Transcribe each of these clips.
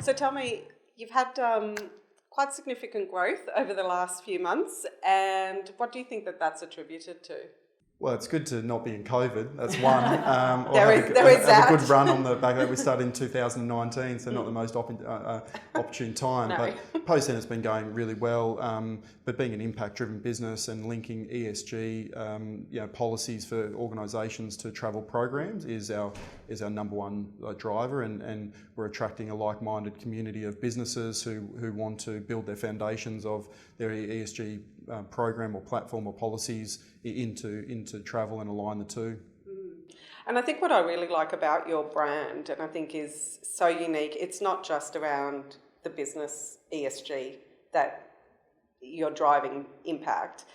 So tell me, you've had quite significant growth over the last few months, and what do you think that that's attributed to? Well, it's good to not be in COVID. That's one. There is have a good run on the back of that. We started in 2019, so not the most opportune time. No. But post then it's been going really well. But being an impact-driven business and linking ESG policies for organisations to travel programs is our number one driver, and we're attracting a like-minded community of businesses who want to build their foundations of their ESG program or platform or policies into travel and align the two. And I think what I really like about your brand, and I think is so unique, it's not just around the business ESG that you're driving impact,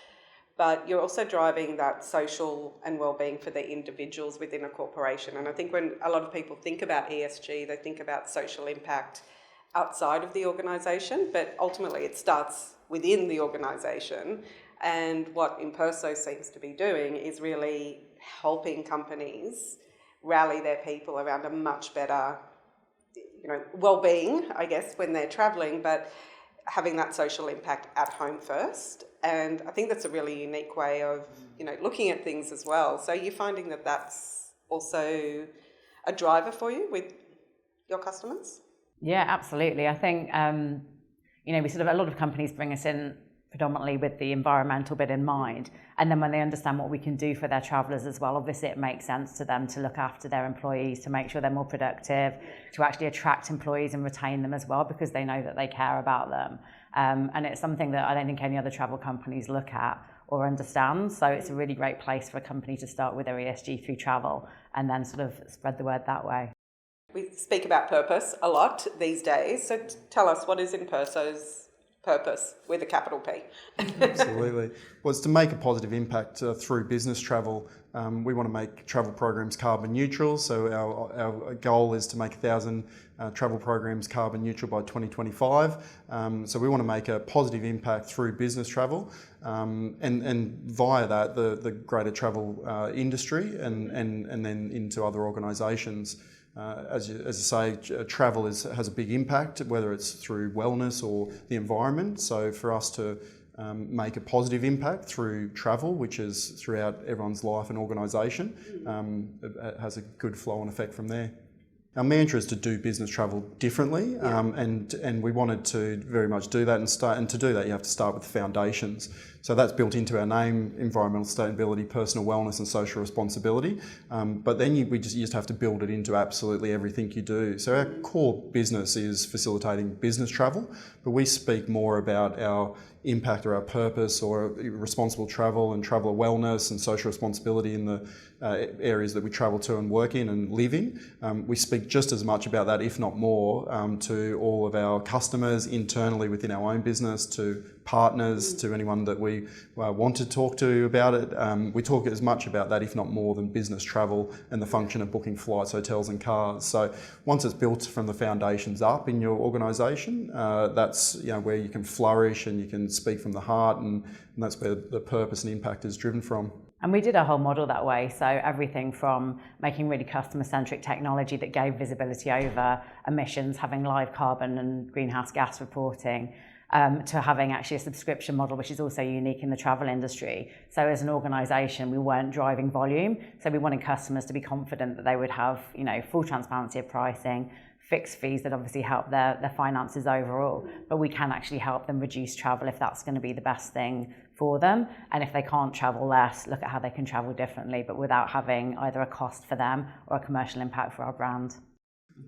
but you're also driving that social and well-being for the individuals within a corporation. And I think when a lot of people think about ESG, they think about social impact outside of the organisation, but ultimately it starts within the organisation. And what Imperso seems to be doing is really helping companies rally their people around a much better, well-being, I guess, when they're travelling, but having that social impact at home first. And I think that's a really unique way of, looking at things as well. So you're finding that that's also a driver for you with your customers? Yeah, absolutely. I think, a lot of companies bring us in predominantly with the environmental bit in mind. And then when they understand what we can do for their travellers as well, obviously it makes sense to them to look after their employees, to make sure they're more productive, to actually attract employees and retain them as well, because they know that they care about them. And it's something that I don't think any other travel companies look at or understand. So it's a really great place for a company to start with their ESG through travel and then sort of spread the word that way. We speak about purpose a lot these days. So tell us, what is Imperso's purpose with a capital P? Absolutely. Well, it's to make a positive impact through business travel. We want to make travel programs carbon neutral. So our goal is to make 1,000 travel programs carbon neutral by 2025. So we want to make a positive impact through business travel, and via that the greater travel industry and then into other organisations. As I say, travel has a big impact, whether it's through wellness or the environment. So for us to make a positive impact through travel, which is throughout everyone's life and organisation, it has a good flow and effect from there. Our mantra is to do business travel differently, and we wanted to very much do that. And to do that, you have to start with the foundations. So that's built into our name: environmental sustainability, personal wellness, and social responsibility. But then you just have to build it into absolutely everything you do. So our core business is facilitating business travel, but we speak more about our impact or our purpose or responsible travel and traveller wellness and social responsibility in the areas that we travel to and work in and live in. We speak just as much about that, if not more, to all of our customers internally within our own business, to partners, to anyone that we want to talk to about it. We talk as much about that, if not more, than business travel and the function of booking flights, hotels and cars. So once it's built from the foundations up in your organisation, that's where you can flourish and you can speak from the heart, and that's where the purpose and impact is driven from. And we did our whole model that way. So everything from making really customer-centric technology that gave visibility over emissions, having live carbon and greenhouse gas reporting, to having actually a subscription model, which is also unique in the travel industry. So as an organisation, we weren't driving volume. So we wanted customers to be confident that they would have, full transparency of pricing, fixed fees that obviously help their finances overall. But we can actually help them reduce travel if that's going to be the best thing for them. And if they can't travel less, look at how they can travel differently, but without having either a cost for them or a commercial impact for our brand.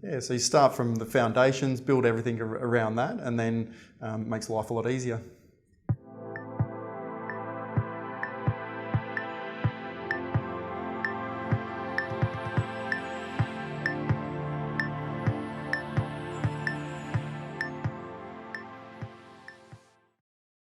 Yeah, so you start from the foundations, build everything around that, and then makes life a lot easier.